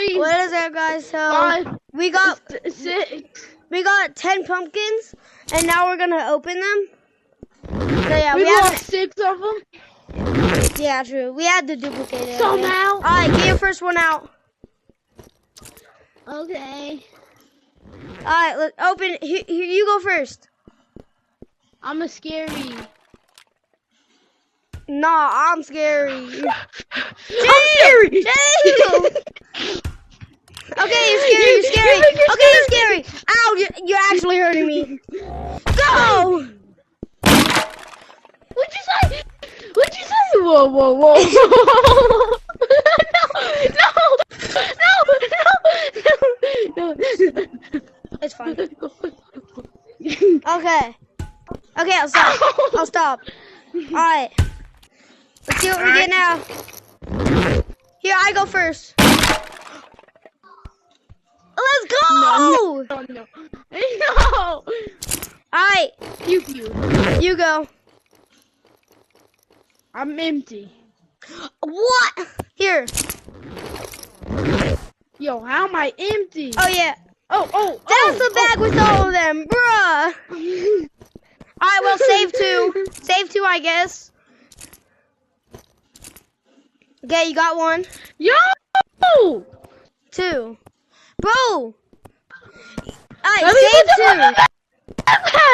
3. What is that, guys? So 5. we got 6. 10 pumpkins, and now we're gonna open them. So yeah, We have lost 6 of them. Yeah, true. We had to duplicate it. Somehow. All right, get your first one out. Okay. All right, let's open. Here, you go first. I'm a scary. Nah, I'm scary. I'm scary. Damn. Okay, you're scary. You're scary. Okay, you're scary. Ow, you're actually hurting me. Go. What'd you say? What'd you say? Whoa, whoa, whoa. No. It's fine. Okay, I'll stop. I'll stop. Alright. Let's see what we get now. Here, I go first. Let's go! No. Alright, you go. I'm empty. What? Here. Yo, how am I empty? Oh, yeah. Oh. That's the bag with all of them, bruh. Alright, well, save 2. Save 2, I guess. Okay, you got 1. Yo! 2. Bro! Alright, save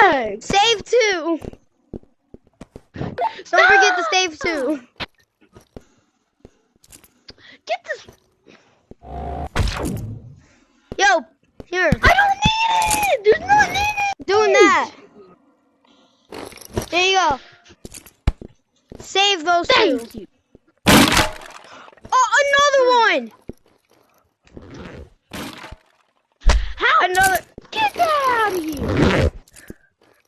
2. Save 2. Don't forget to save 2. Get this. Yo, here. I don't need it. Do not need it. Doing that. There you go. Save those 2. Thank you. Oh, another one. How? Another. Get that out of here.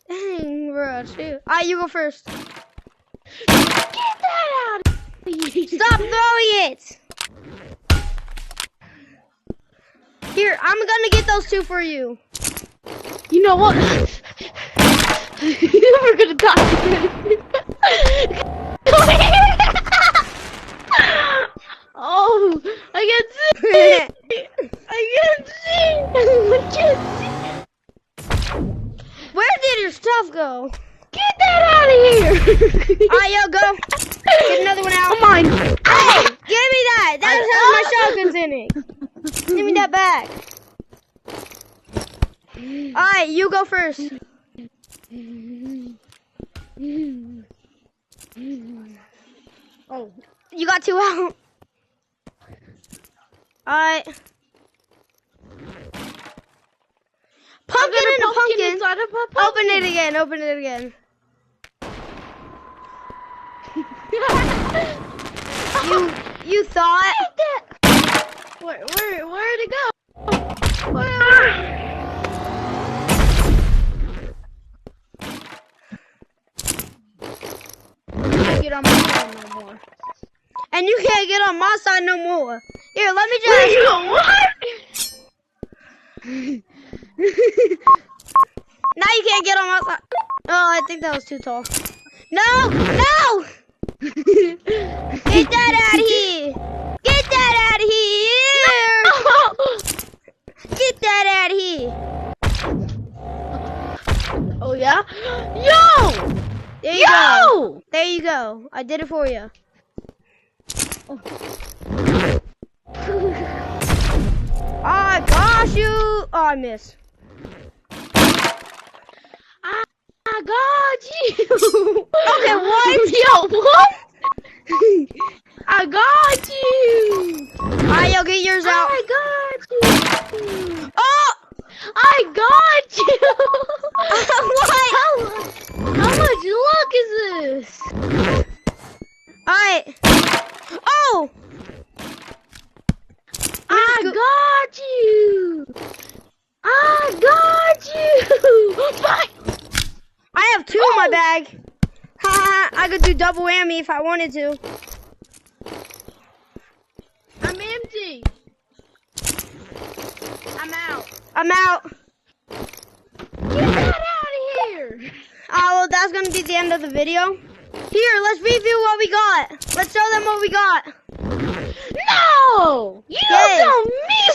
Dang, bro. Shoot. Alright, you go first. Get that out of here. Stop throwing it. Here, I'm gonna get those 2 for you. You know what? We're gonna die. Oh, I can't see. I can't see. Where did your stuff go? Get that out of here. Alright, yo, go. Get another one out. Come on. Hey, give me that. That has my shotguns in it. Give me that back. Alright, you go first. Oh, You got 2 out. Alright. Pumpkin and a pumpkin. inside of a Open pumpkin. it again. Open it again. You thought? Where'd it go? Can't get on my phone no more. And you can't get on my side no more. Here, let me just. What? Now you can't get on my side. Oh, I think that was too tall. No! No! Get that out of here! Get that out of here! Get that out of here! Oh yeah? Yo! There you go. There you go. I did it for you. I got you. Oh, I missed. I got you. Okay, what? Yo, what? I got you. Alright, yo, get yours out. I got you. Oh! I got you. What? How much luck is this? Alright. Oh! I got you. I got you. Bye. I have 2 in my bag. Haha, I could do double whammy if I wanted to. I'm empty. I'm out. I'm out. Get that out of here. Oh, well, that's gonna be the end of the video. Here, let's review what we got. Let's show them what we got. No! You Yes. don't me!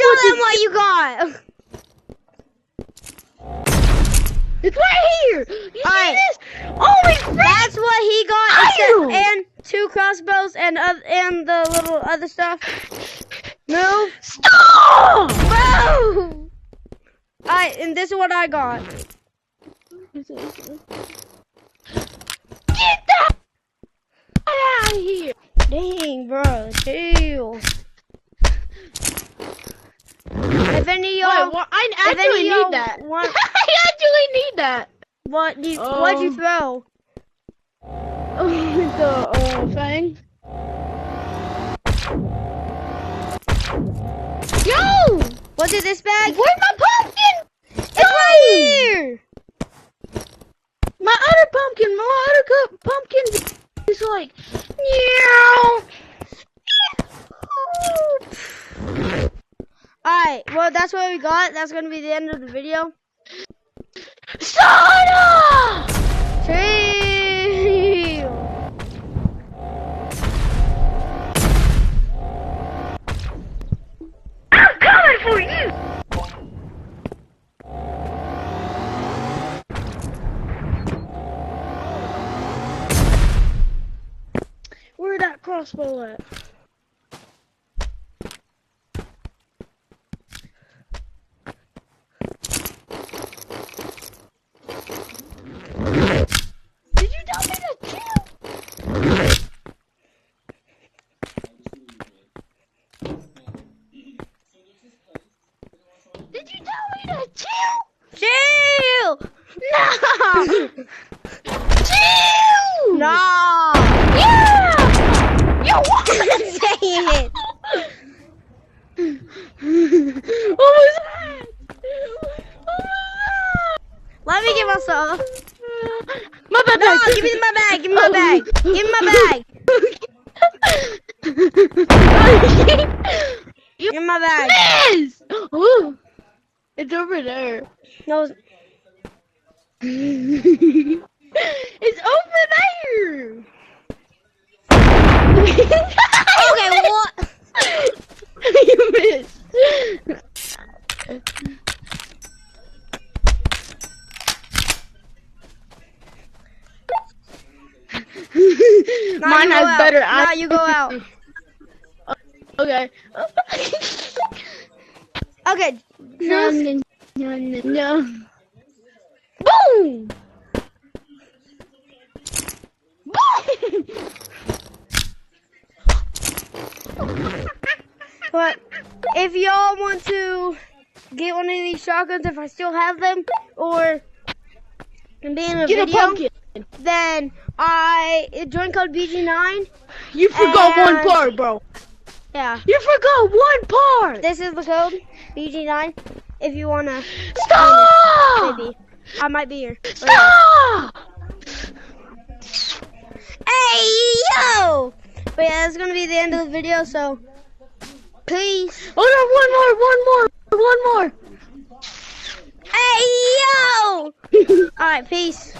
what he got? Except, and 2 crossbows and the little other stuff. Move. Stop! Move. Alright, and this is what I got. Get that out of here! Dang, bro, chill. If any of y'all, I actually need that. I actually need that. What'd you throw? The thing. Yo! Was it this bag? Where's my pumpkin? It's right here. My other pumpkin is like, meow. Alright, well that's what we got. That's gonna be the end of the video. Sana! Chill. I'm coming for you! Where'd that crossbow at? Did you tell me to chill? Did you tell me to chill? Chill. No! Chill! No. Yeah! You what? Say it. What was that? Let me get myself. My bad. No, give me my bag. Give me my bag. Give me my bag. Give me my bag. Yes! Ooh. It's over there. No. It's over there. Okay, what? You missed. Mine has better eyes. Now you go out. Okay. Okay. No, Just, no. Boom! Boom! but if y'all want to get one of these shotguns, if I still have them, or can be in a Get a video, pumpkin. then join code BG9. You forgot And- one part, bro. Yeah. You forgot one part. This is the code BG9. If you wanna, Stop! maybe I might be here. But yeah. Stop! Hey yo! But yeah, that's gonna be the end of the video. So peace. Oh no, one more. Hey yo! All right, peace.